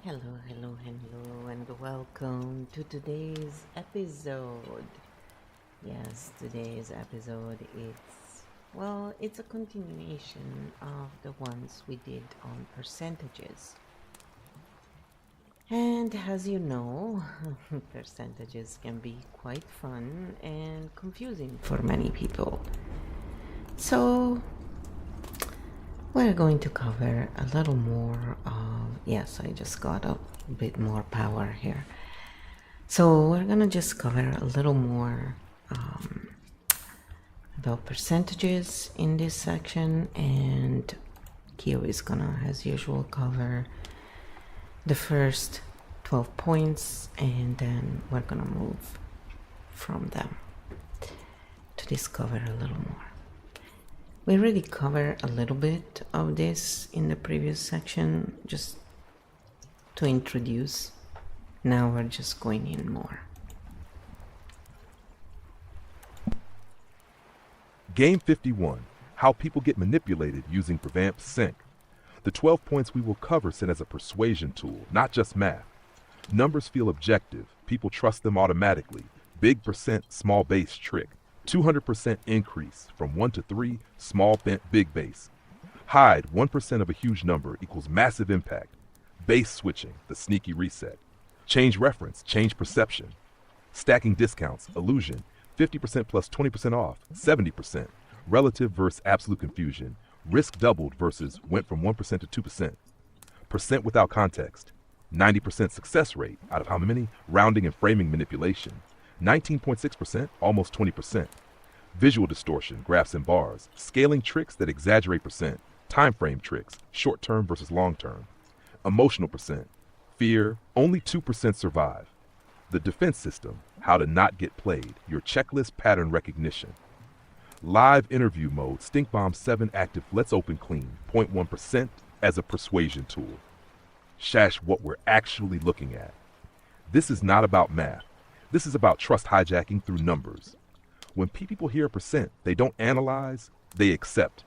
Hello, and welcome to today's episode. Yes, today's episode it's a continuation of the ones we did on percentages. And as you know, percentages can be quite fun and confusing for many people. So, we're going to cover a little more of, yes, I just got a bit more power here. So we're gonna just cover a little more about percentages in this section, and Kyo is gonna, as usual, cover the first 12 points, and then we're gonna move from them to discover a little more. We already covered a little bit of this in the previous section, just to introduce. Now we're just going in more. Game 51, How People Get Manipulated Using Prevamp Sync. The 12 points we will cover sit as a persuasion tool, not just math. Numbers feel objective, people trust them automatically. Big percent, small base trick. 200% increase from 1 to 3, small bent, big base. Hide 1% of a huge number equals massive impact. Base switching, the sneaky reset. Change reference, change perception. Stacking discounts, illusion, 50% plus 20% off, 70%. Relative versus absolute confusion. Risk doubled versus went from 1% to 2%. Percent without context. 90% success rate out of how many? Rounding and framing manipulation. 19.6%, almost 20%. Visual distortion, graphs and bars. Scaling tricks that exaggerate percent. Time frame tricks, short term versus long term. Emotional percent. Fear, only 2% survive. The defense system, how to not get played, your checklist pattern recognition. Live interview mode, Stink Bomb 7 active, let's open clean, 0.1% as a persuasion tool. Shash what we're actually looking at. This is not about math. This is about trust hijacking through numbers. When people hear a percent, they don't analyze, they accept.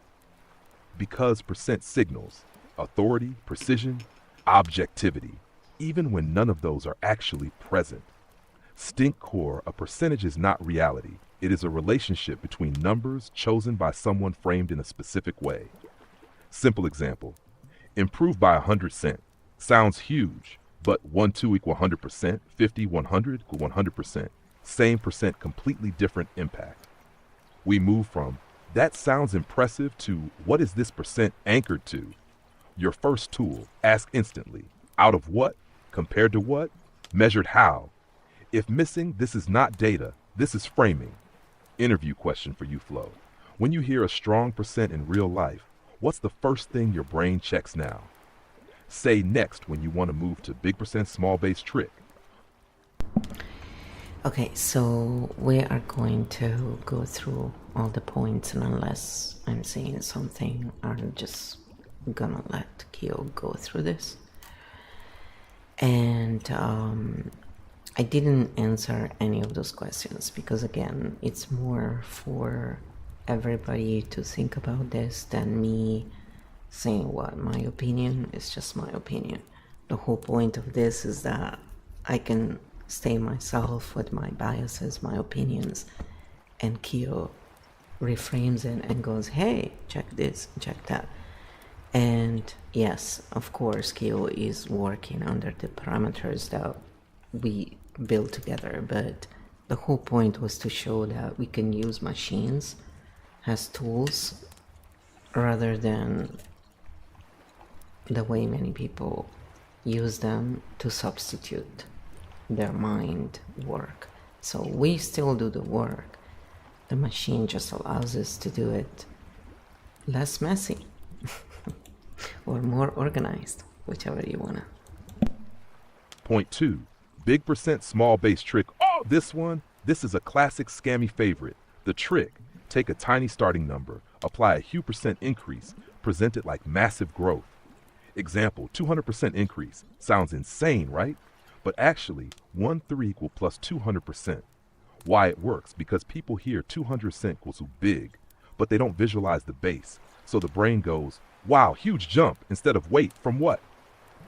Because percent signals authority, precision, objectivity, even when none of those are actually present. Stink core, a percentage is not reality. It is a relationship between numbers chosen by someone framed in a specific way. Simple example. Improve by 100 cent. Sounds huge, but 1, 2 equal 100%, 50, 100 equal 100%. Same percent, completely different impact. We move from, that sounds impressive, to what is this percent anchored to? Your first tool, ask instantly. Out of what? Compared to what? Measured how? If missing, this is not data, this is framing. Interview question for you, Flo. When you hear a strong percent in real life, what's the first thing your brain checks now? Say next when you want to move to big percent, small base trick. Okay, so we are going to go through all the points, and unless I'm saying something, I'm just gonna let Kyo go through this. And I didn't answer any of those questions because, again, it's more for everybody to think about this than me saying what my opinion is. Just my opinion. The whole point of this is that I can stay myself with my biases, my opinions, and Kyo reframes it and goes, hey, check this, check that. And yes, of course, Kyo is working under the parameters that we built together, but the whole point was to show that we can use machines as tools rather than the way many people use them to substitute their mind work. So we still do the work. The machine just allows us to do it less messy or more organized, whichever you wanna. Point 2. Big percent, small base trick. Oh, this is a classic scammy favorite. The trick, take a tiny starting number, apply a huge percent increase, present it like massive growth. Example, 200% increase. Sounds insane, right? But actually, 1 3 equal plus 200%. Why it works? Because people hear 200% equals big, but they don't visualize the base. So the brain goes, wow, huge jump, instead of wait, from what?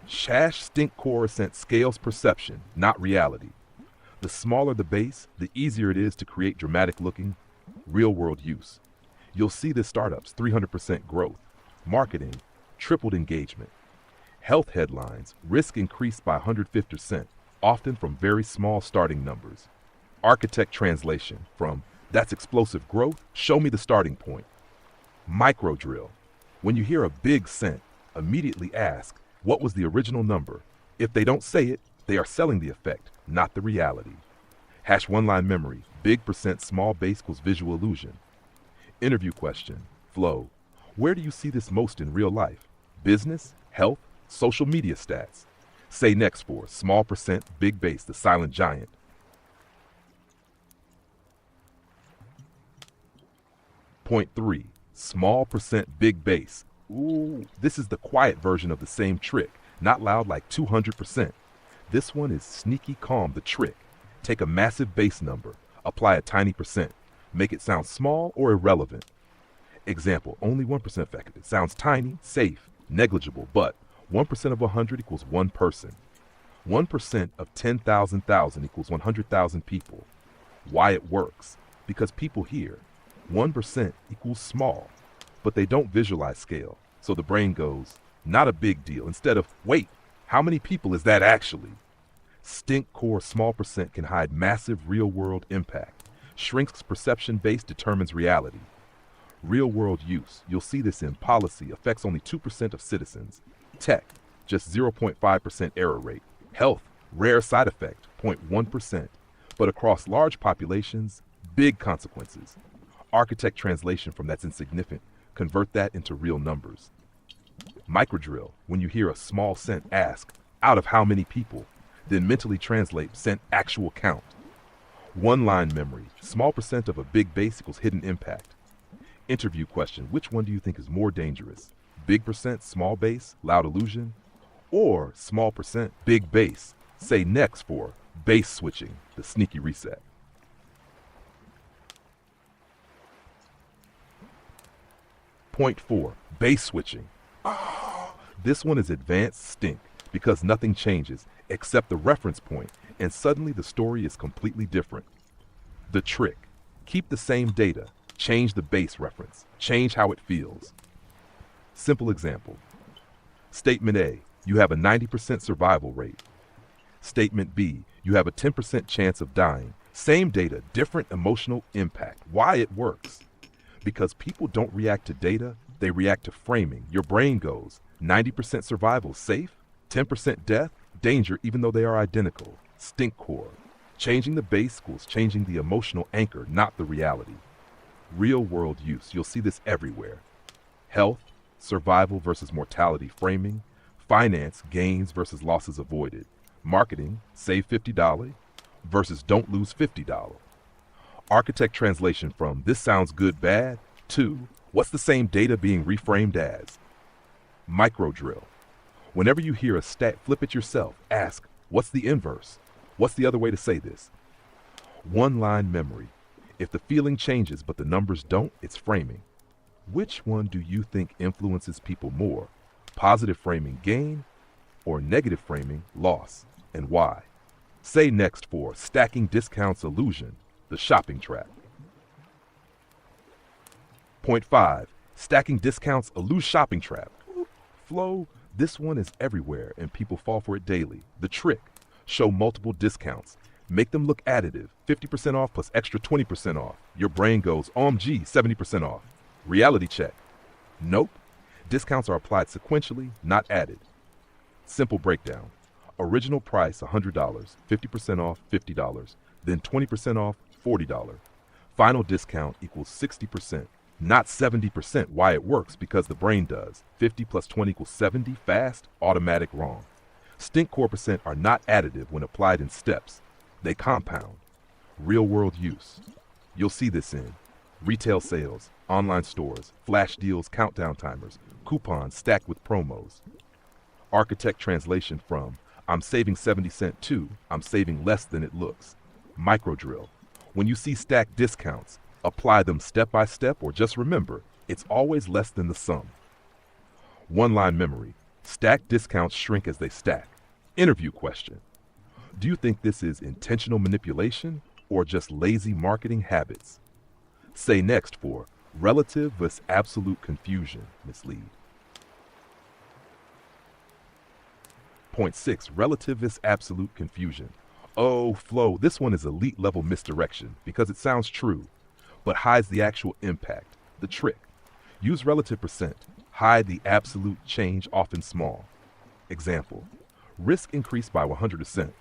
Hash stink core scent scales perception, not reality. The smaller the base, the easier it is to create dramatic looking, real world use. You'll see this startups 300% growth, marketing, tripled engagement. Health headlines, risk increased by 150%, often from very small starting numbers. Architect translation from that's explosive growth, show me the starting point. Micro drill. When you hear a big cent, immediately ask, what was the original number? If they don't say it, they are selling the effect, not the reality. Hash one-line memory, big percent small base equals visual illusion. Interview question, flow. Where do you see this most in real life? Business, health, social media stats. Say next for small percent, big base, the silent giant. Point 3, small percent, big base. Ooh, this is the quiet version of the same trick, not loud like 200%. This one is sneaky calm, the trick. Take a massive base number, apply a tiny percent, make it sound small or irrelevant. Example, only 1% effective. It sounds tiny, safe, negligible, but 1% of 100 equals one person. 1% of 10,000 equals 100,000 people. Why it works? Because people hear 1% equals small, but they don't visualize scale. So the brain goes, not a big deal, instead of, wait, how many people is that actually? Stink core small percent can hide massive real world impact. Shrinks perception base determines reality. Real world use, you'll see this in policy, affects only 2% of citizens. Tech, just 0.5% error rate. Health, rare side effect, 0.1%. But across large populations, big consequences. Architect translation from that's insignificant, convert that into real numbers. Microdrill, when you hear a small cent, ask, out of how many people? Then mentally translate cent actual count. One-line memory, small percent of a big base equals hidden impact. Interview question, which one do you think is more dangerous? Big percent, small base, loud illusion? Or small percent, big base? Say next for base switching, the sneaky reset. Point 4, base switching. This one is advanced stink because nothing changes except the reference point, and suddenly the story is completely different. The trick, keep the same data, change the base reference, change how it feels. Simple example. Statement A, you have a 90% survival rate. Statement B, you have a 10% chance of dying. Same data, different emotional impact. Why it works? Because people don't react to data, they react to framing. Your brain goes, 90% survival, safe, 10% death, danger even though they are identical. Stink core. Changing the base equals changing the emotional anchor, not the reality. Real world use, you'll see this everywhere. Health, survival versus mortality framing. Finance, gains versus losses avoided. Marketing, save $50 versus don't lose $50. Architect translation from this sounds good bad to what's the same data being reframed as? Micro drill. Whenever you hear a stat, flip it yourself. Ask, what's the inverse? What's the other way to say this? One-line memory. If the feeling changes but the numbers don't, it's framing. Which one do you think influences people more? Positive framing gain or negative framing loss, and why? Say next for stacking discounts illusion, the shopping trap. Point 5, stacking discounts elude shopping trap. Flow, this one is everywhere and people fall for it daily. The trick, show multiple discounts. Make them look additive, 50% off plus extra 20% off. Your brain goes, OMG, 70% off. Reality check. Nope. Discounts are applied sequentially, not added. Simple breakdown. Original price $100, 50% off $50, then 20% off $40. Final discount equals 60%, not 70%. Why it works? Because the brain does. 50 plus 20 equals 70, fast, automatic, wrong. Stink core percent are not additive when applied in steps. They compound. Real world use. You'll see this in retail sales, online stores, flash deals, countdown timers, coupons stacked with promos. Architect translation from I'm saving 70 cents to I'm saving less than it looks. Micro drill. When you see stacked discounts, apply them step by step or just remember, it's always less than the sum. One-line memory. Stack discounts shrink as they stack. Interview question. Do you think this is intentional manipulation or just lazy marketing habits? Say next for relative versus absolute confusion mislead. Point 6. Relative versus absolute confusion. Oh, Flo, this one is elite level misdirection because it sounds true, but hides the actual impact. The trick. Use relative percent. Hide the absolute change, often small. Example. Risk increased by 100%.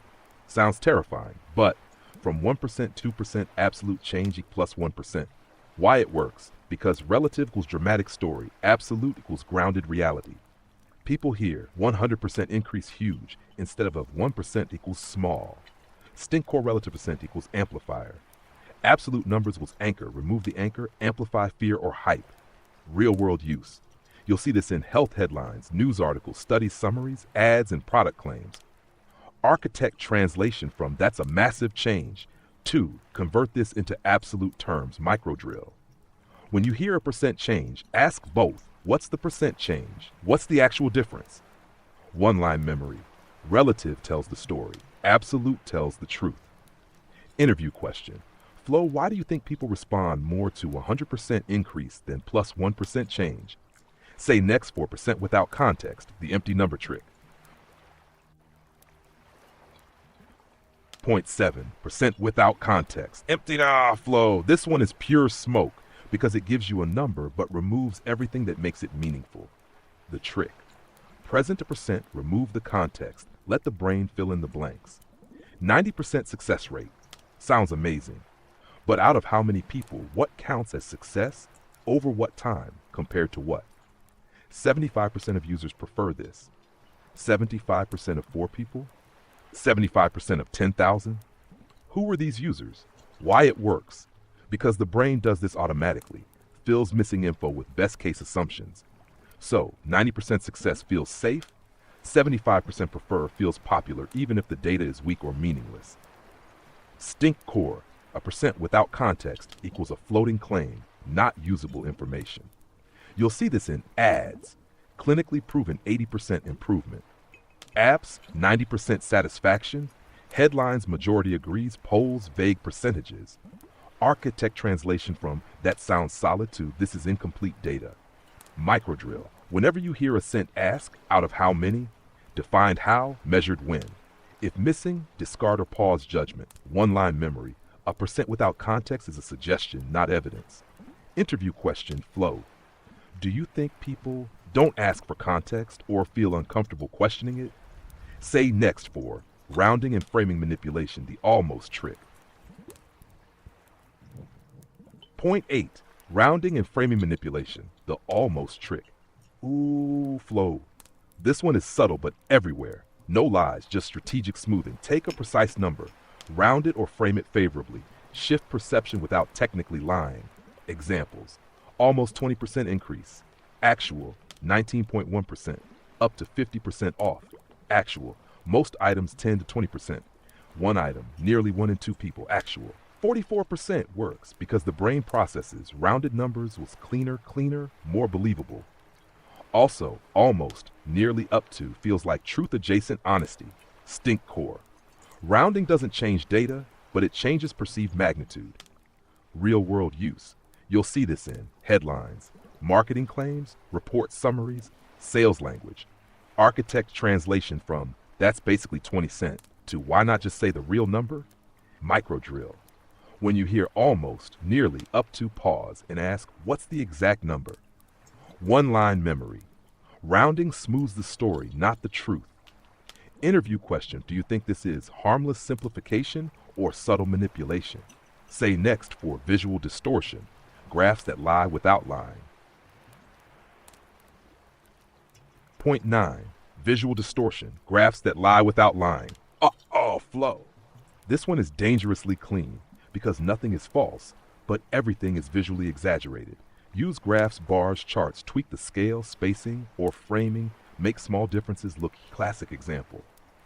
Sounds terrifying, but from 1%, 2%, absolute change plus 1%. Why it works? Because relative equals dramatic story, absolute equals grounded reality. People hear 100% increase huge instead of 1% equals small. Stink core relative percent equals amplifier. Absolute numbers equals anchor. Remove the anchor, amplify fear or hype. Real world use. You'll see this in health headlines, news articles, study summaries, ads, and product claims. Architect translation from that's a massive change to convert this into absolute terms, micro drill. When you hear a percent change, ask both. What's the percent change? What's the actual difference? One-line memory. Relative tells the story. Absolute tells the truth. Interview question. Flo, why do you think people respond more to 100% increase than plus 1% change? Say next for percent without context, the empty number trick. Point 7. Percent without context. Empty Flo. This one is pure smoke because it gives you a number but removes everything that makes it meaningful. The trick. Present a percent, remove the context. Let the brain fill in the blanks. 90% success rate. Sounds amazing. But out of how many people, what counts as success? Over what time? Compared to what? 75% of users prefer this. 75% of 4 people? 75% of 10,000? Who are these users? Why it works? Because the brain does this automatically, fills missing info with best case assumptions. So 90% success feels safe, 75% prefer feels popular even if the data is weak or meaningless. Stink core, a percent without context equals a floating claim, not usable information. You'll see this in ads, clinically proven 80% improvement. Apps, 90% satisfaction. Headlines, majority agrees. Polls, vague percentages. Architect translation from that sounds solid to this is incomplete data. Microdrill. Whenever you hear a cent ask, out of how many? Defined how, measured when. If missing, discard or pause judgment. One-line memory. A percent without context is a suggestion, not evidence. Interview question, Flo. Do you think people don't ask for context or feel uncomfortable questioning it? Say next for rounding and framing manipulation, the almost trick. Point 8. Rounding and framing manipulation, the almost trick. Ooh, Flo. This one is subtle but everywhere. No lies, just strategic smoothing. Take a precise number, round it or frame it favorably. Shift perception without technically lying. Examples. Almost 20% increase. Actual, 19.1%. Up to 50% off. Actual, most items 10 to 20%. One item, nearly 1 in 2 people. Actual, 44% works because the brain processes rounded numbers was cleaner, more believable. Also, almost, nearly up to feels like truth-adjacent honesty. Stink core. Rounding doesn't change data, but it changes perceived magnitude. Real-world use. You'll see this in headlines, marketing claims, report summaries, sales language. Architect translation from that's basically 20 cents to why not just say the real number? Microdrill. When you hear almost, nearly, up to, pause and ask what's the exact number? One-line memory. Rounding smooths the story, not the truth. Interview question. Do you think this is harmless simplification or subtle manipulation? Say next for visual distortion. Graphs that lie without lying. Point 9. Visual distortion. Graphs that lie without lying. Flo. This one is dangerously clean because nothing is false, but everything is visually exaggerated. Use graphs, bars, charts, tweak the scale, spacing, or framing, make small differences look. Classic example.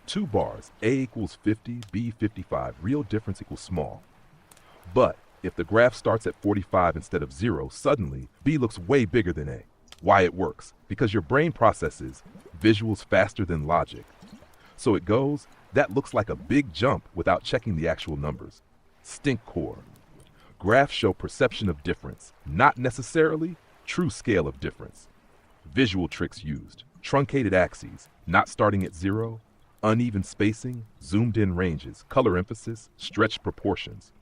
2 bars, A equals 50, B 55, real difference equals small. But if the graph starts at 45 instead of 0, suddenly B looks way bigger than A. Why it works? Because your brain processes visuals faster than logic. So it goes, that looks like a big jump without checking the actual numbers. Stink core. Graphs show perception of difference, not necessarily true scale of difference. Visual tricks used, truncated axes, not starting at zero, uneven spacing, zoomed in ranges, color emphasis, stretched proportions.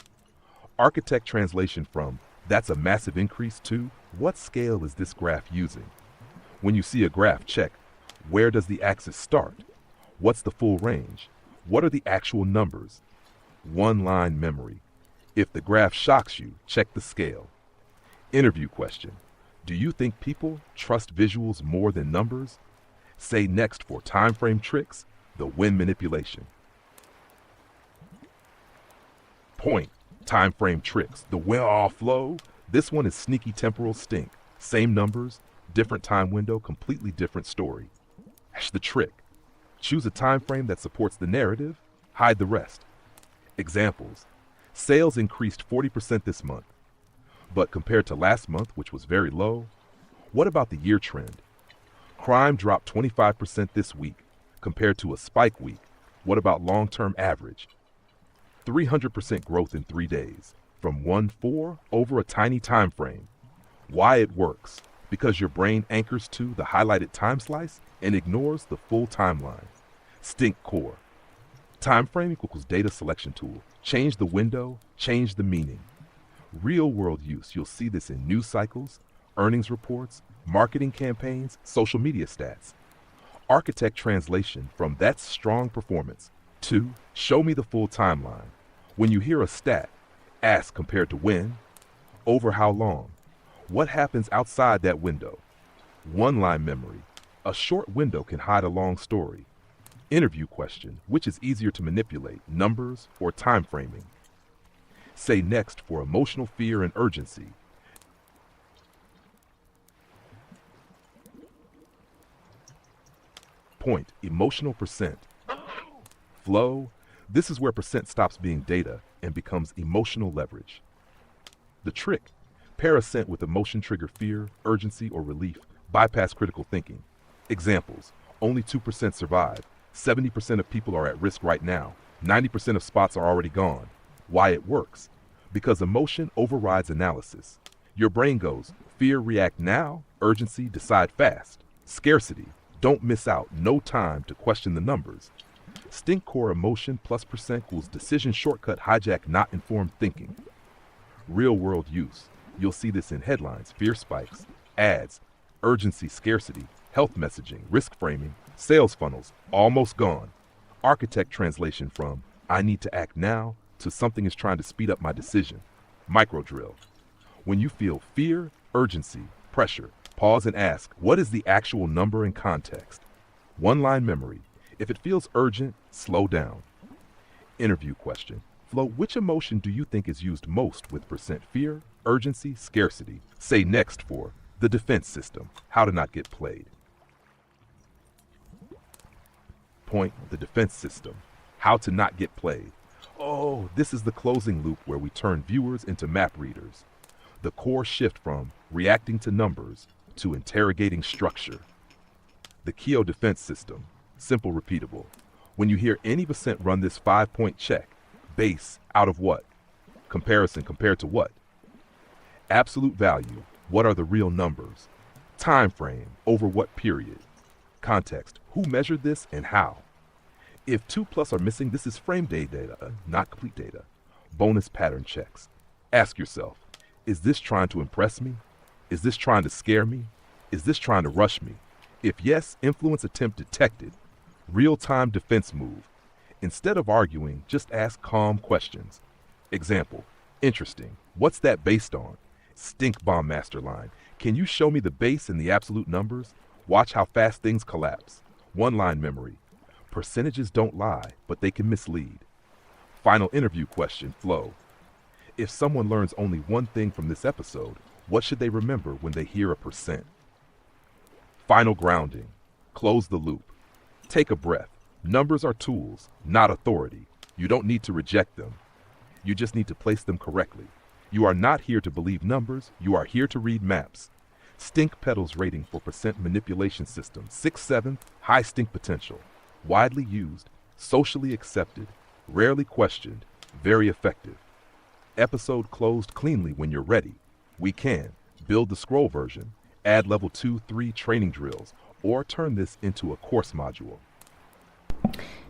Architect translation from, that's a massive increase to, what scale is this graph using? When you see a graph, check, where does the axis start? What's the full range? What are the actual numbers? One line memory. If the graph shocks you, check the scale. Interview question. Do you think people trust visuals more than numbers? Say next for time frame tricks, the win manipulation. Point. Time frame tricks, the win flow. This one is sneaky temporal stink. Same numbers, different time window, completely different story. That's the trick. Choose a time frame that supports the narrative, hide the rest. Examples. Sales increased 40% this month. But compared to last month, which was very low, what about the year trend? Crime dropped 25% this week compared to a spike week. What about long-term average? 300% growth in 3 days, from 1-4 over a tiny time frame. Why it works? Because your brain anchors to the highlighted time slice and ignores the full timeline. Stink core. Time frame equals data selection tool. Change the window, change the meaning. Real world use, you'll see this in news cycles, earnings reports, marketing campaigns, social media stats. Architect translation from that's strong performance to show me the full timeline. When you hear a stat, ask compared to when, over how long, what happens outside that window. One line memory. A short window can hide a long story. Interview question, which is easier to manipulate, numbers or time framing? Say next for emotional fear and urgency. Point, emotional percent. Flow, this is where percent stops being data and becomes emotional leverage. The trick, pair assent with emotion trigger fear, urgency, or relief, bypass critical thinking. Examples, only 2% survive, 70% of people are at risk right now, 90% of spots are already gone. Why it works? Because emotion overrides analysis. Your brain goes, fear react now, urgency decide fast. Scarcity, don't miss out, no time to question the numbers. Stink core emotion plus percent equals decision shortcut hijack not informed thinking. Real world use, you'll see this in headlines, fear spikes, ads, urgency scarcity, health messaging, risk framing, sales funnels, almost gone. Architect translation from I need to act now to something is trying to speed up my decision. Micro drill. When you feel fear, urgency, pressure, pause and ask, what is the actual number and context? One line memory. If it feels urgent, slow down. Interview question. Flo, which emotion do you think is used most with percent fear, urgency, scarcity? Say next for the defense system, how to not get played. Point, the defense system, how to not get played. Oh, this is the closing loop where we turn viewers into map readers. The core shift from reacting to numbers to interrogating structure. The Keo defense system, simple, repeatable. When you hear any percent run this 5-point check, base out of what? Comparison compared to what? Absolute value, what are the real numbers? Time frame, over what period? Context, who measured this and how? If 2+ are missing, this is frame day data, not complete data. Bonus pattern checks. Ask yourself, is this trying to impress me? Is this trying to scare me? Is this trying to rush me? If yes, influence attempt detected. Real-time defense move. Instead of arguing, just ask calm questions. Example, interesting. What's that based on? Stink bomb master line. Can you show me the base and the absolute numbers? Watch how fast things collapse. One line memory. Percentages don't lie, but they can mislead. Final interview question, flow. If someone learns only one thing from this episode, what should they remember when they hear a percent? Final grounding. Close the loop. Take a breath. Numbers are tools, not authority. You don't need to reject them. You just need to place them correctly. You are not here to believe numbers. You are here to read maps. Stink Pedals rating for percent manipulation system, 6/7, high stink potential, widely used, socially accepted, rarely questioned, very effective. Episode closed cleanly when you're ready. We can build the scroll version, add level 2, 3 training drills, or turn this into a course module.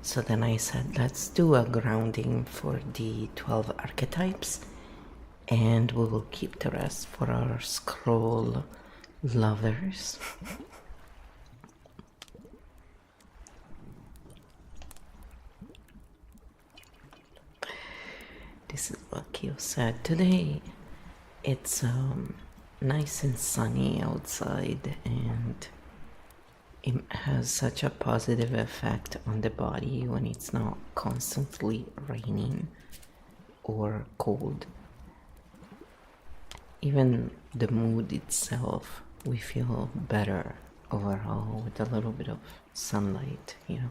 So then I said, let's do a grounding for the 12 archetypes, and we will keep the rest for our scroll lovers. This is what Kyo said. Today it's nice and sunny outside, and it has such a positive effect on the body when it's not constantly raining or cold. Even the mood itself, we feel better overall with a little bit of sunlight, you know.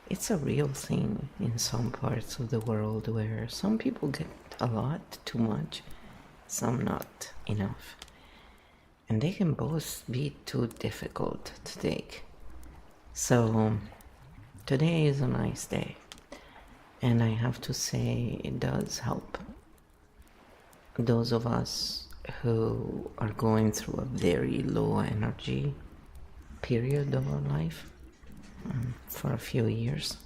It's a real thing in some parts of the world where some people get a lot, too much, some not enough. And they can both be too difficult to take. So today is a nice day. And I have to say it does help those of us who are going through a very low energy period of our life for a few years.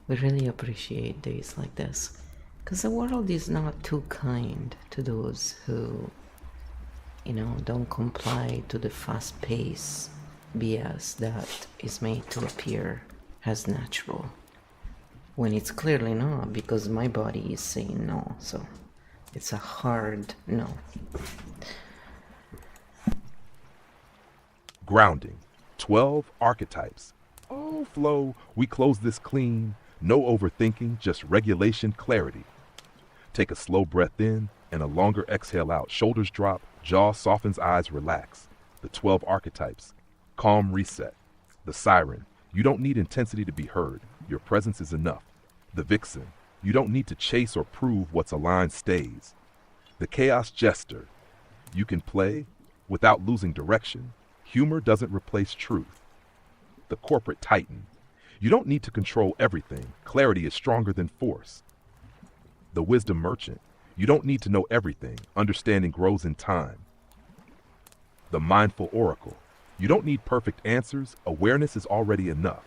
We really appreciate days like this, because the world is not too kind to those who, you know, don't comply to the fast-paced BS that is made to appear as natural, when it's clearly not, because my body is saying no. So it's a hard no. Grounding. 12 archetypes. Oh, flow, we close this clean. No overthinking, just regulation, clarity. Take a slow breath in and a longer exhale out. Shoulders drop, jaw softens, eyes relax. The 12 archetypes. Calm reset. The siren. You don't need intensity to be heard. Your presence is enough. The vixen. You don't need to chase or prove what's aligned stays. The chaos jester. You can play without losing direction. Humor doesn't replace truth. The corporate titan. You don't need to control everything. Clarity is stronger than force. The wisdom merchant. You don't need to know everything. Understanding grows in time. The mindful oracle. You don't need perfect answers. Awareness is already enough.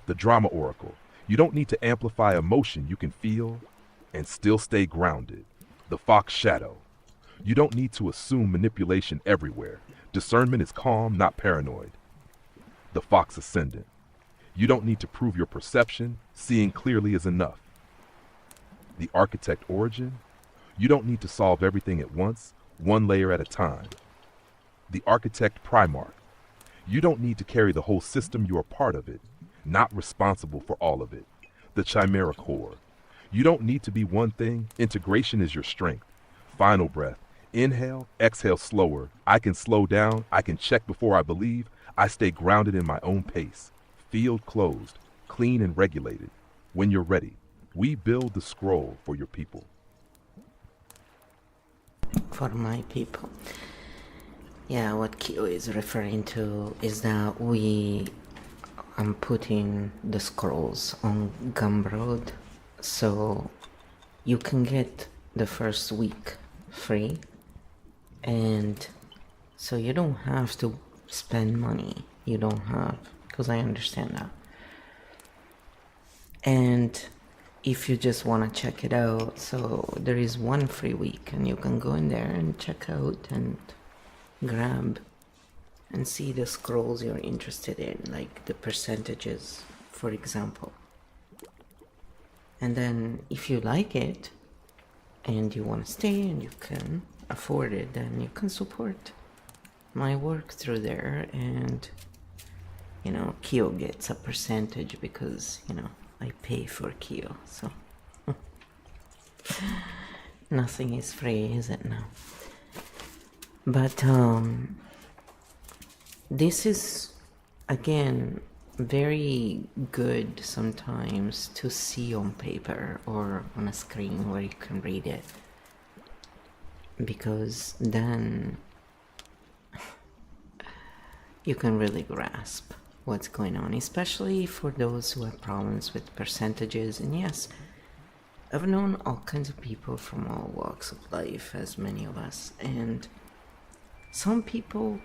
The drama oracle. You don't need to amplify emotion. You can feel and still stay grounded. The fox shadow. You don't need to assume manipulation everywhere. Discernment is calm, not paranoid. The fox ascendant. You don't need to prove your perception. Seeing clearly is enough. The architect origin. You don't need to solve everything at once, one layer at a time. The architect primarch. You don't need to carry the whole system. You are part of it, not responsible for all of it. The chimera core. You don't need to be one thing. Integration is your strength. Final breath. Inhale, exhale slower. I can slow down. I can check before I believe. I stay grounded in my own pace. Field closed, clean and regulated. When you're ready, we build the scroll for your people. For my people. Yeah, what Kyo is referring to is that I'm putting the scrolls on Gumroad, so you can get the first week free, and so you don't have to spend money. You don't have, because I understand that. And if you just want to check it out, so there is one free week, and you can go in there and check out and grab and see the scrolls you're interested in, like the percentages, for example. And then if you like it and you want to stay and you can afford it, then you can support my work through there, and you know, Kyo gets a percentage because, you know, I pay for Kyo, so nothing is free, is it now? But this is, again, very good sometimes to see on paper or on a screen where you can read it, because then you can really grasp what's going on, especially for those who have problems with percentages. And yes, I've known all kinds of people from all walks of life, as many of us, and some people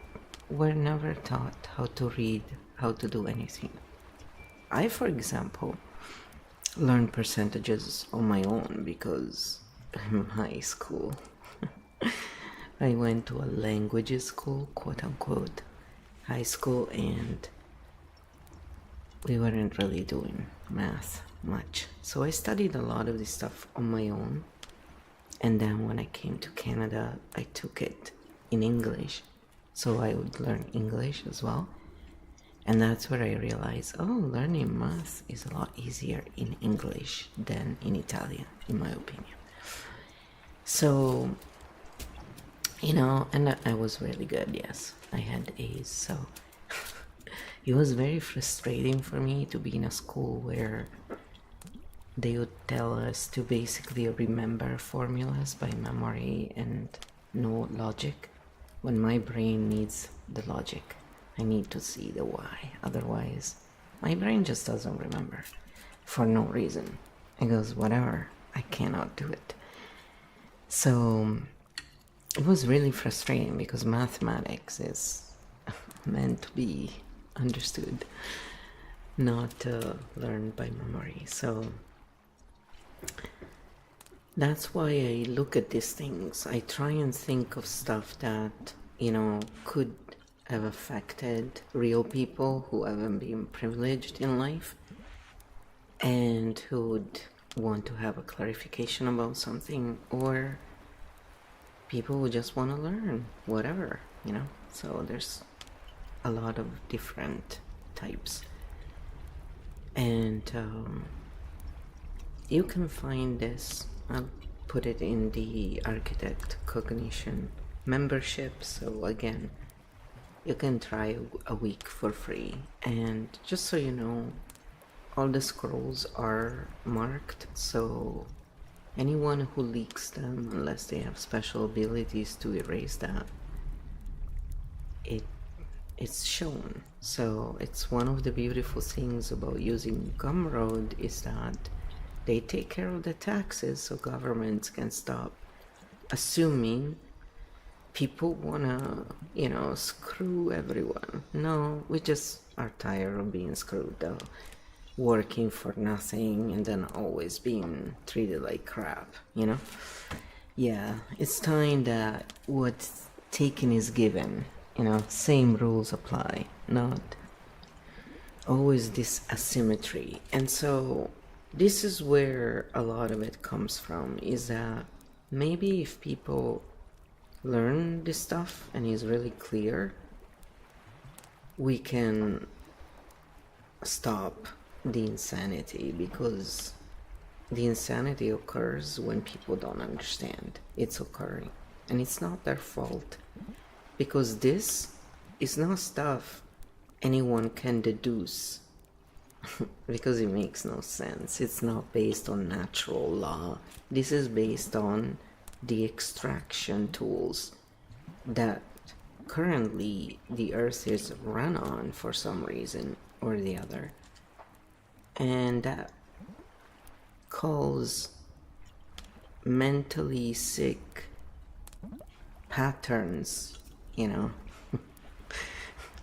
were never taught how to read, how to do anything. I, for example, learned percentages on my own because in high school I went to a languages school, quote unquote, high school, and we weren't really doing math much. So I studied a lot of this stuff on my own. And then when I came to Canada, I took it in English. So I would learn English as well. And that's where I realized, learning math is a lot easier in English than in Italian, in my opinion. So, and I was really good, yes. I had A's, so it was very frustrating for me to be in a school where they would tell us to basically remember formulas by memory and no logic, when my brain needs the logic. I need to see the why, otherwise my brain just doesn't remember for no reason. It goes, whatever, I cannot do it. So it was really frustrating because mathematics is meant to be understood, not learned by memory. So that's why I look at these things. I try and think of stuff that, could have affected real people who haven't been privileged in life and who would want to have a clarification about something, or people who just want to learn whatever, So there's a lot of different types. And you can find this, I'll put it in the Architect Cognition membership. So again, you can try a week for free. And just so you know, all the scrolls are marked, so anyone who leaks them, unless they have special abilities to erase that, it's shown. So it's one of the beautiful things about using Gumroad is that they take care of the taxes, so governments can stop assuming people wanna, screw everyone. No, we just are tired of being screwed though. Working for nothing and then always being treated like crap, Yeah, it's time that what's taken is given, same rules apply, not always this asymmetry. And so this is where a lot of it comes from, is that maybe if people learn this stuff and is really clear, we can stop the insanity, because the insanity occurs when people don't understand it's occurring, and it's not their fault, because this is not stuff anyone can deduce because it makes no sense. It's not based on natural law. This is based on the extraction tools that currently the earth is run on for some reason or the other, and that cause mentally sick patterns,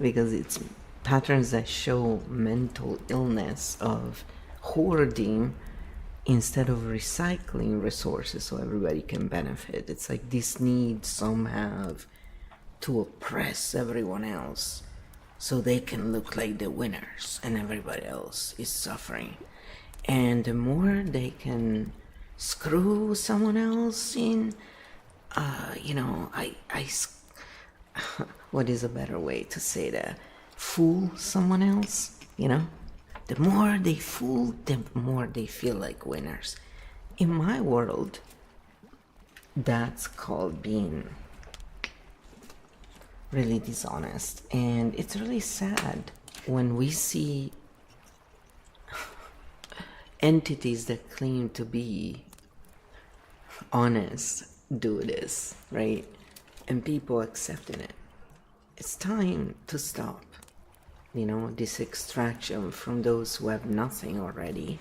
because it's patterns that show mental illness of hoarding instead of recycling resources so everybody can benefit. It's like this need some have to oppress everyone else so they can look like the winners and everybody else is suffering. And the more they can screw someone else in, what is a better way to say that? Fool someone else, The more they fool, the more they feel like winners. In my world, that's called being really dishonest. And it's really sad when we see entities that claim to be honest do this, right? And people accepting it. It's time to stop, this extraction from those who have nothing already.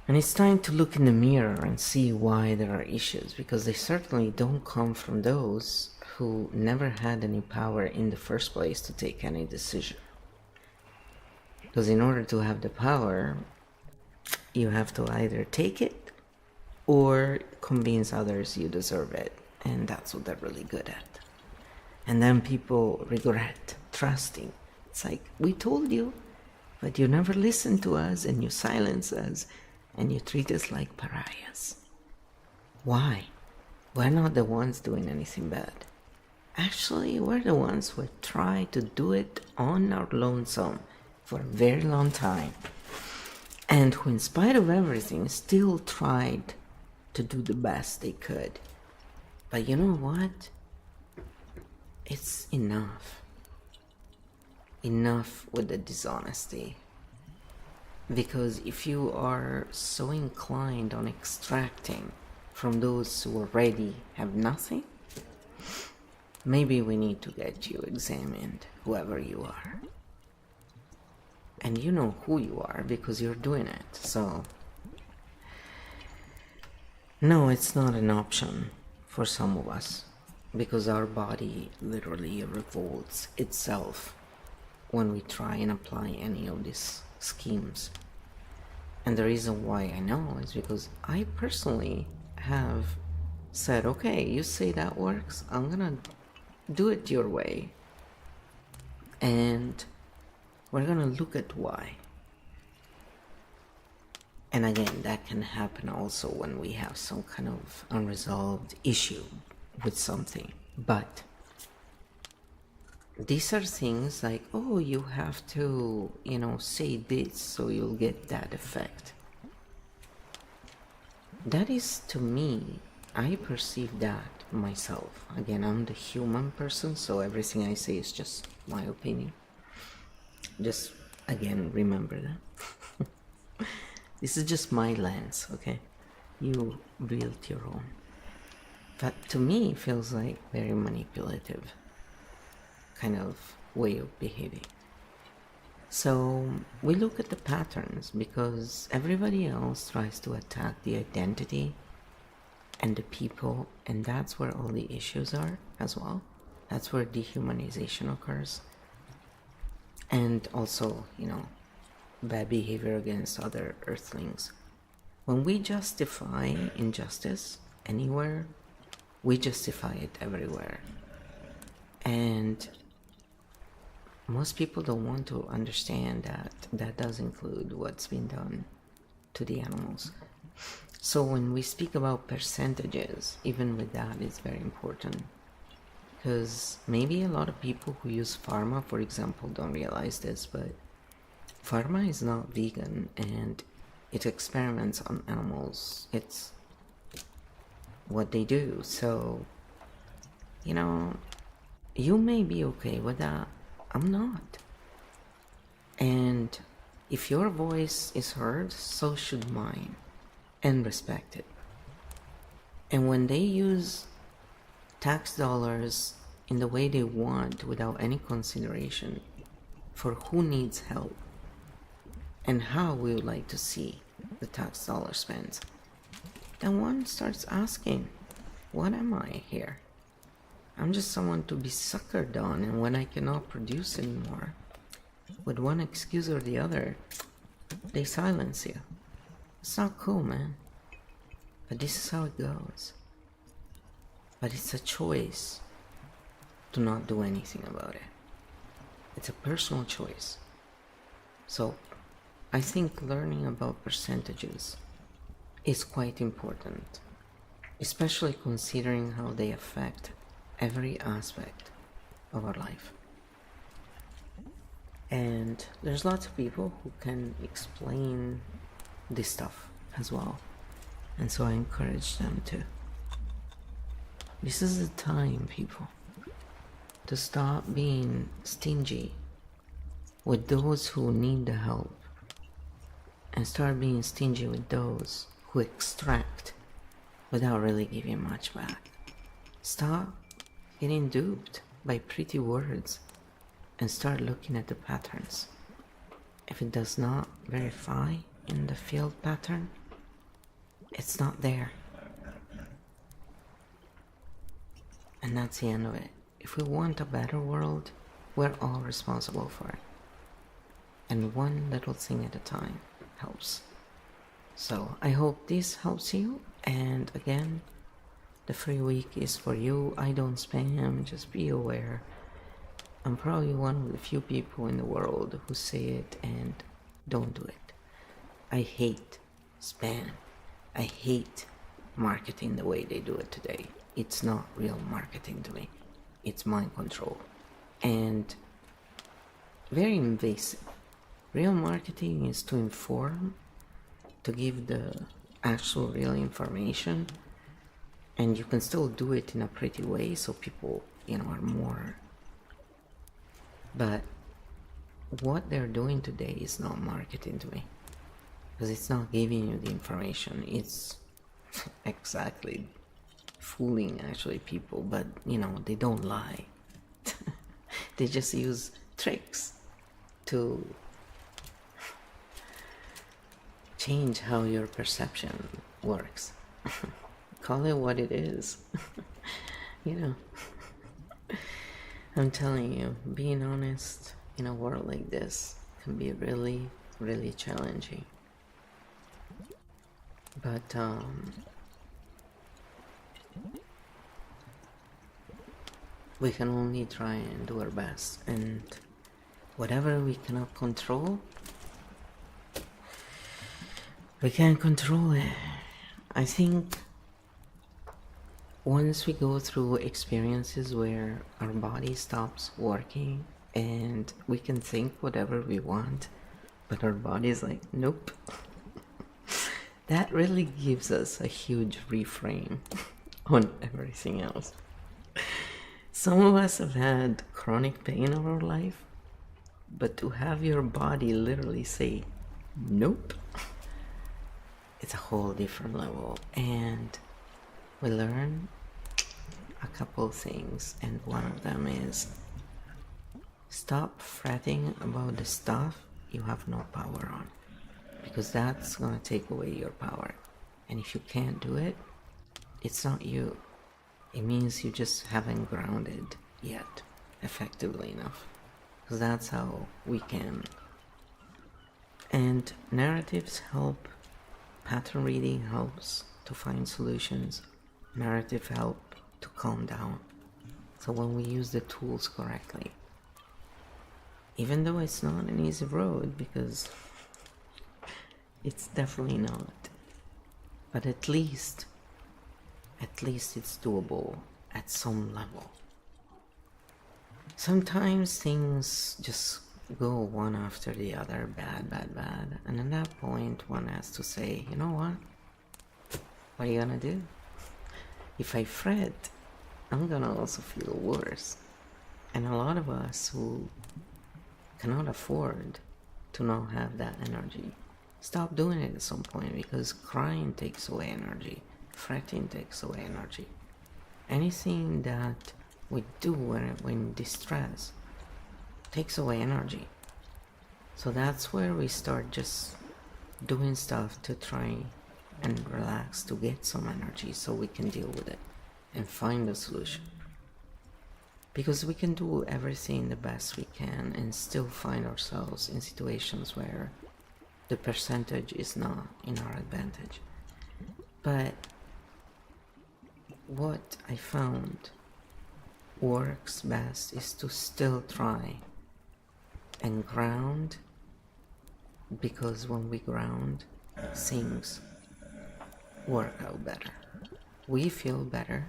And it's time to look in the mirror and see why there are issues, because they certainly don't come from those who never had any power in the first place to take any decision. Because in order to have the power, you have to either take it or convince others you deserve it. And that's what they're really good at. And then people regret trusting. It's like, we told you, but you never listened to us, and you silence us, and you treat us like pariahs. Why? We're not the ones doing anything bad. Actually, we're the ones who tried to do it on our lonesome for a very long time, and who, in spite of everything, still tried to do the best they could. But you know what? It's enough. Enough with the dishonesty. Because if you are so inclined on extracting from those who already have nothing, maybe we need to get you examined, whoever you are. And you know who you are because you're doing it, so... No, it's not an option for some of us, because our body literally revolts itself when we try and apply any of these schemes. And the reason why I know is because I personally have said, okay, you say that works, I'm gonna do it your way, and we're gonna look at why. And again, that can happen also when we have some kind of unresolved issue with something. But these are things like, oh, you have to, say this so you'll get that effect. That is, to me, I perceive that myself. Again, I'm the human person, so everything I say is just my opinion. Just, again, remember that. This is just my lens, okay? You built your own. But to me, it feels like very manipulative kind of way of behaving. So we look at the patterns because everybody else tries to attack the identity and the people, and that's where all the issues are as well. That's where dehumanization occurs. And also, bad behavior against other earthlings. When we justify injustice anywhere, we justify it everywhere. And most people don't want to understand that that does include what's been done to the animals. So when we speak about percentages, even with that, it's very important. Because maybe a lot of people who use pharma, for example, don't realize this, but pharma is not vegan and it experiments on animals. It's what they do. So, you may be okay with that. I'm not. And if your voice is heard, so should mine, and respected. And when they use tax dollars in the way they want without any consideration for who needs help and how we would like to see the tax dollar spent, then one starts asking, what am I here? I'm just someone to be suckered on, and when I cannot produce anymore, with one excuse or the other, they silence you. It's not cool, man. But this is how it goes. But it's a choice to not do anything about it. It's a personal choice. So, I think learning about percentages is quite important, especially considering how they affect every aspect of our life. And there's lots of people who can explain this stuff as well, and so I encourage them to. This is the time, people, to stop being stingy with those who need the help and start being stingy with those who extract without really giving much back. Stop getting duped. by pretty words and start looking at the patterns. If it does not verify in the field pattern, it's not there. And that's the end of it. If we want a better world, we're all responsible for it. And one little thing at a time helps. So I hope this helps you. And again, the free week is for you. I don't spam, just be aware. I'm probably one of the few people in the world who say it and don't do it. I hate spam. I hate marketing the way they do it today. It's not real marketing to me. It's mind control. And very invasive. Real marketing is to inform, to give the actual real information, and you can still do it in a pretty way so people, are more. But what they're doing today is not marketing to me, because it's not giving you the information. It's exactly fooling actually people, but they don't lie. They just use tricks to change how your perception works. Call it what it is. I'm telling you, being honest in a world like this can be really, really challenging. But we can only try and do our best, and whatever we cannot control, we can't control it. I think once we go through experiences where our body stops working and we can think whatever we want, but our body is like, nope, that really gives us a huge reframe on everything else. Some of us have had chronic pain of our life, but to have your body literally say, nope, it's a whole different level. And we learn a couple things, and one of them is stop fretting about the stuff you have no power on, because that's gonna take away your power. And if you can't do it, it's not you. It means you just haven't grounded yet effectively enough, because that's how we can. And narratives help. Pattern reading helps to find solutions. Narrative help to calm down. So when we use the tools correctly, even though it's not an easy road, because it's definitely not, but at least it's doable at some level. Sometimes things just go one after the other, bad, and at that point one has to say, you know what are you gonna do? If I fret, I'm gonna also feel worse. And a lot of us who cannot afford to not have that energy stop doing it at some point, because crying takes away energy, fretting takes away energy. Anything that we do when in distress takes away energy. So that's where we start just doing stuff to try and relax, to get some energy so we can deal with it and find a solution. Because we can do everything the best we can and still find ourselves in situations where the percentage is not in our advantage. But what I found works best is to still try and ground, because when we ground, things work out better. We feel better,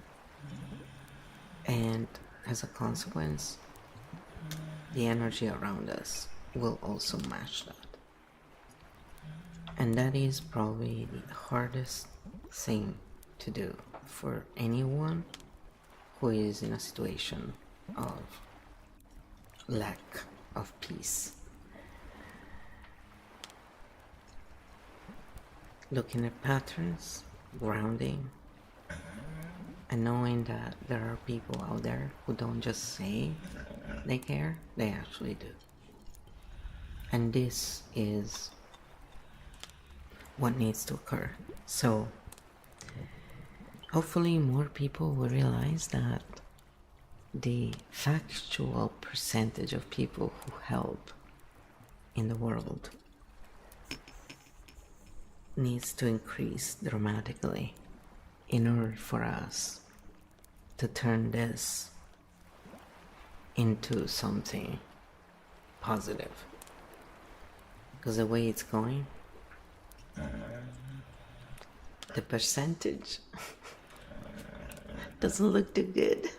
and as a consequence, the energy around us will also match that. And that is probably the hardest thing to do for anyone who is in a situation of lack of peace. Looking at patterns, grounding, and knowing that there are people out there who don't just say they care, they actually do. And this is what needs to occur. So hopefully more people will realize that the factual percentage of people who help in the world needs to increase dramatically in order for us to turn this into something positive. Because the way it's going, the percentage doesn't look too good.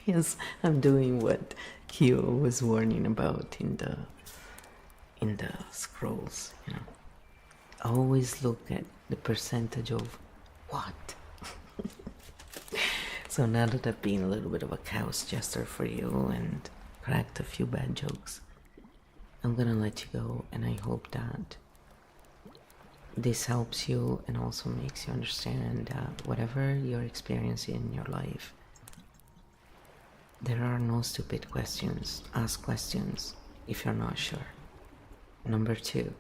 Yes, I'm doing what Kyo was warning about in the scrolls, you know. Always look at the percentage of what. So now that I've been a little bit of a chaos jester for you and cracked a few bad jokes, I'm gonna let you go, and I hope that this helps you and also makes you understand that whatever you're experiencing in your life, there are no stupid questions. Ask questions if you're not sure. Number 2,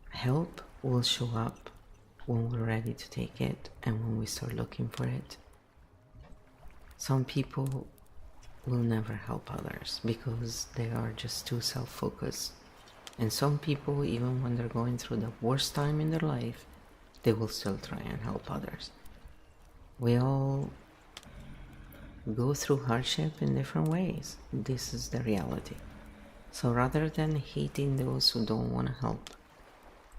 help will show up when we're ready to take it and when we start looking for it. Some people will never help others because they are just too self-focused. And some people, even when they're going through the worst time in their life, they will still try and help others. We all go through hardship in different ways. This is the reality. So rather than hating those who don't want to help,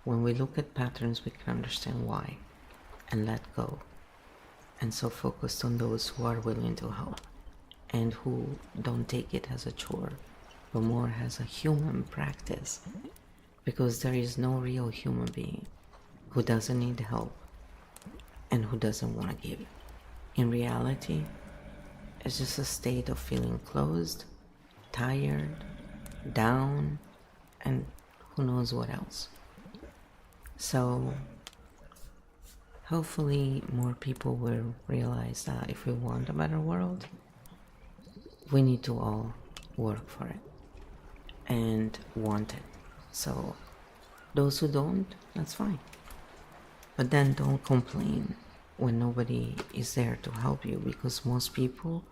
when we look at patterns, we can understand why and let go. And so focused on those who are willing to help and who don't take it as a chore, but more as a human practice. Because there is no real human being who doesn't need help and who doesn't want to give it. In reality, it's just a state of feeling closed, tired, down, and who knows what else. So hopefully more people will realize that if we want a better world, we need to all work for it and want it. So those who don't, that's fine. But then don't complain when nobody is there to help you, because most people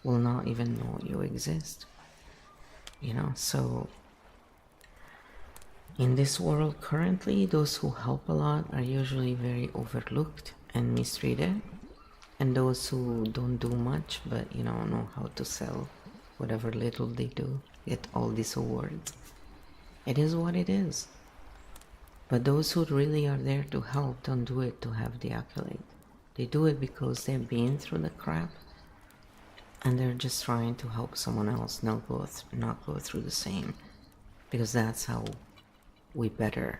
will not even know you exist. You know, so in this world currently, those who help a lot are usually very overlooked and mistreated. And those who don't do much but, you know how to sell whatever little they do, get all these awards. It is what it is. But those who really are there to help don't do it to have the accolade. They do it because they've been through the crap and they're just trying to help someone else not go through the same. Because that's how we better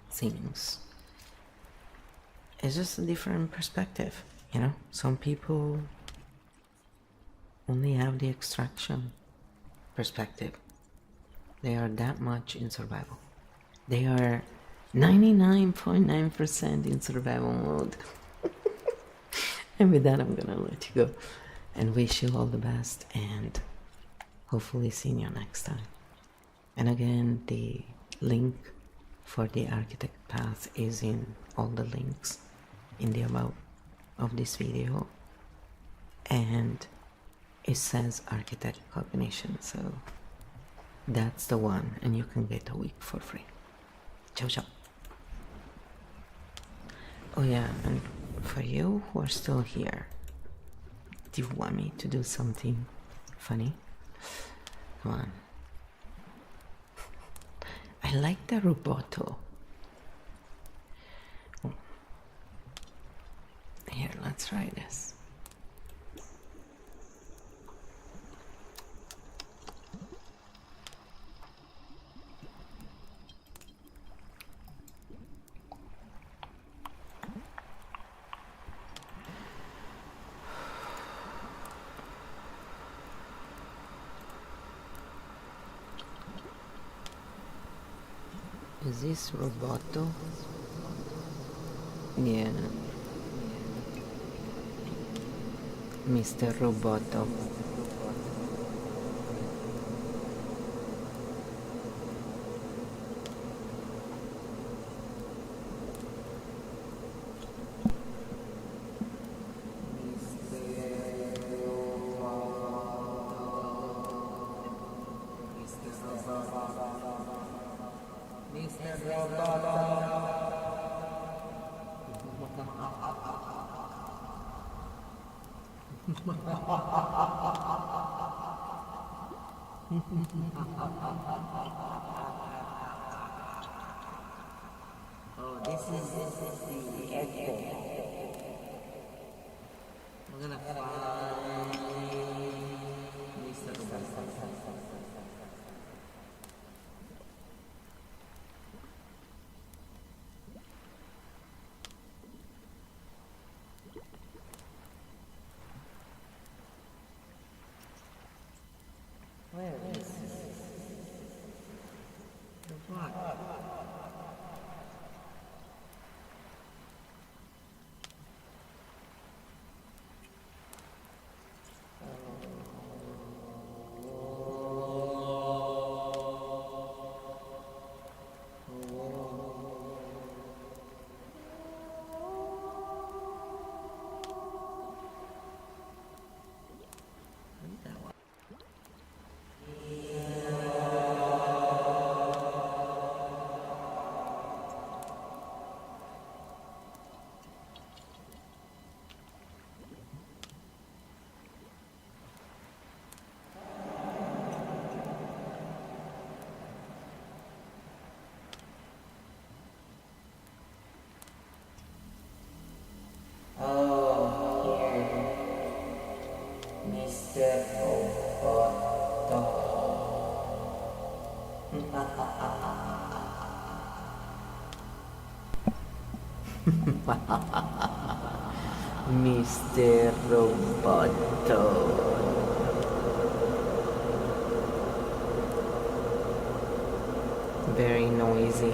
things. It's just a different perspective, you know? Some people only have the extraction perspective. They are that much in survival. They are 99.9% in survival mode. And with that, I'm gonna let you go and wish you all the best, and hopefully see you next time. And again, the link for the Architect Path is in all the links in the about of this video, and it says Architect Cognition, so that's the one, and you can get a week for free. Ciao ciao. Oh yeah, and for you who are still here, do you want me to do something funny? Come on. I like the ruboto. Here, let's try this. Is this ruboto? Yeah. Mr. Roboto. Oh, this is the echo. I'm gonna find Mr. Where is the what? Oh, here, Mr. Roboto. Mr. Roboto. Very noisy.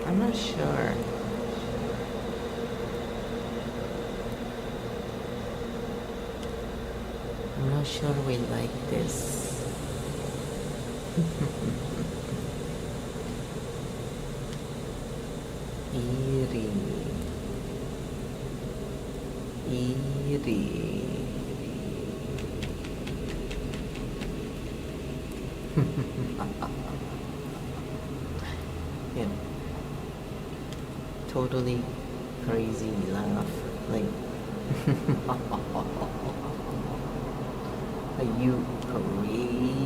I'm not sure. I'm not sure we like this. Eerie. Eerie. Yeah. Totally crazy laugh. Like, are you crazy?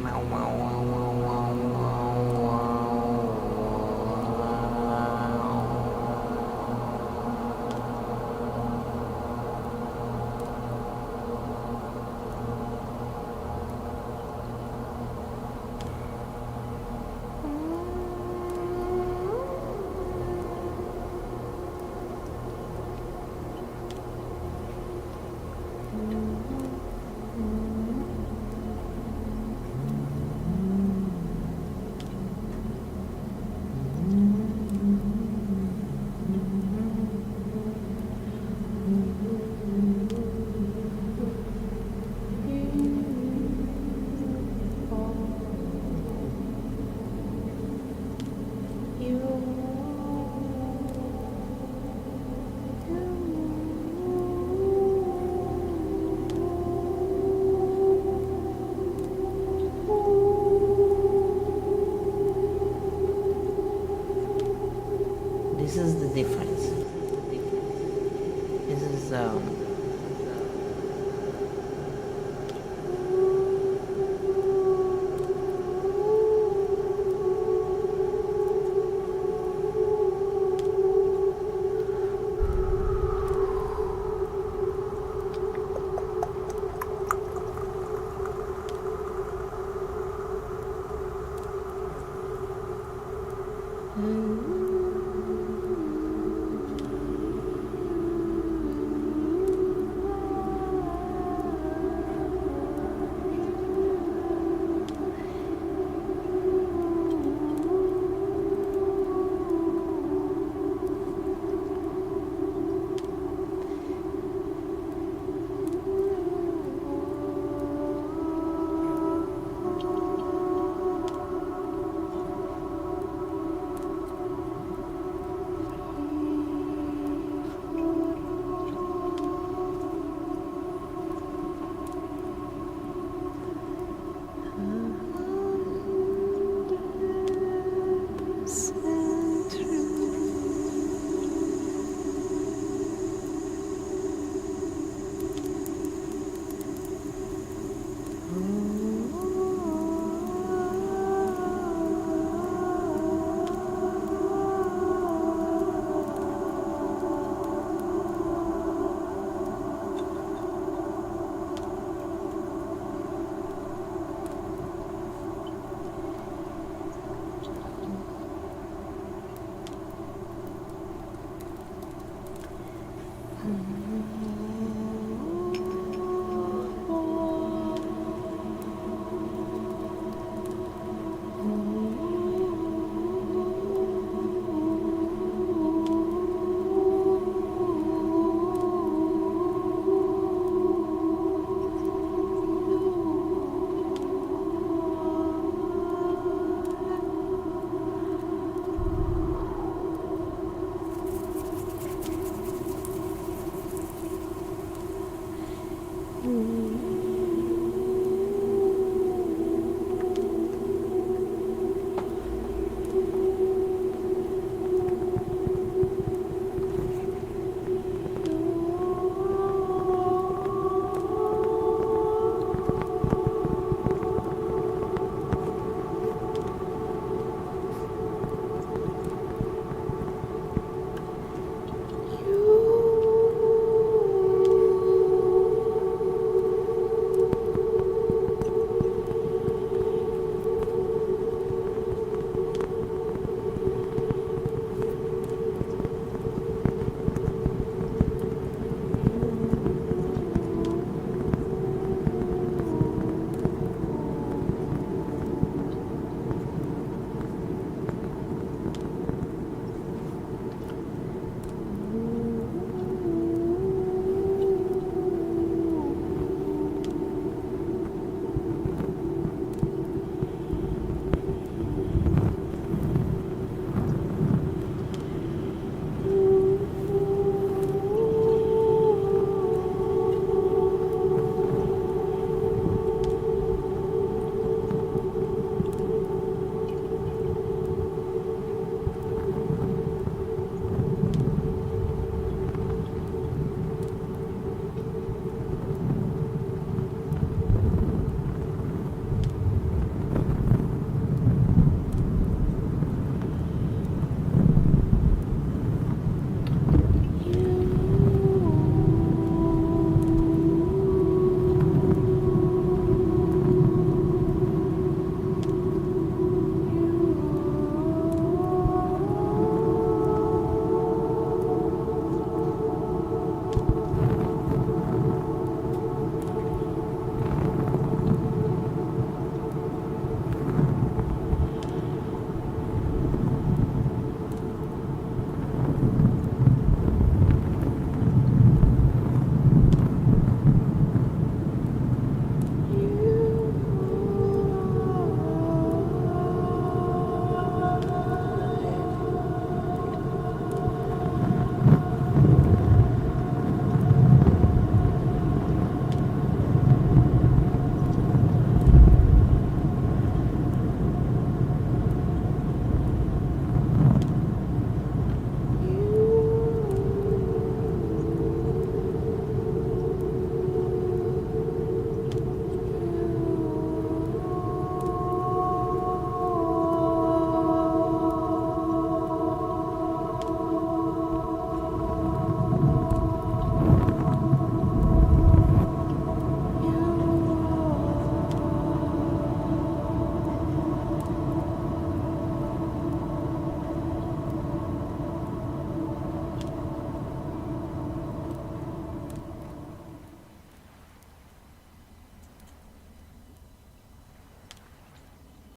Wow, wow, wow, wow, wow, wow, wow. This is the difference. This is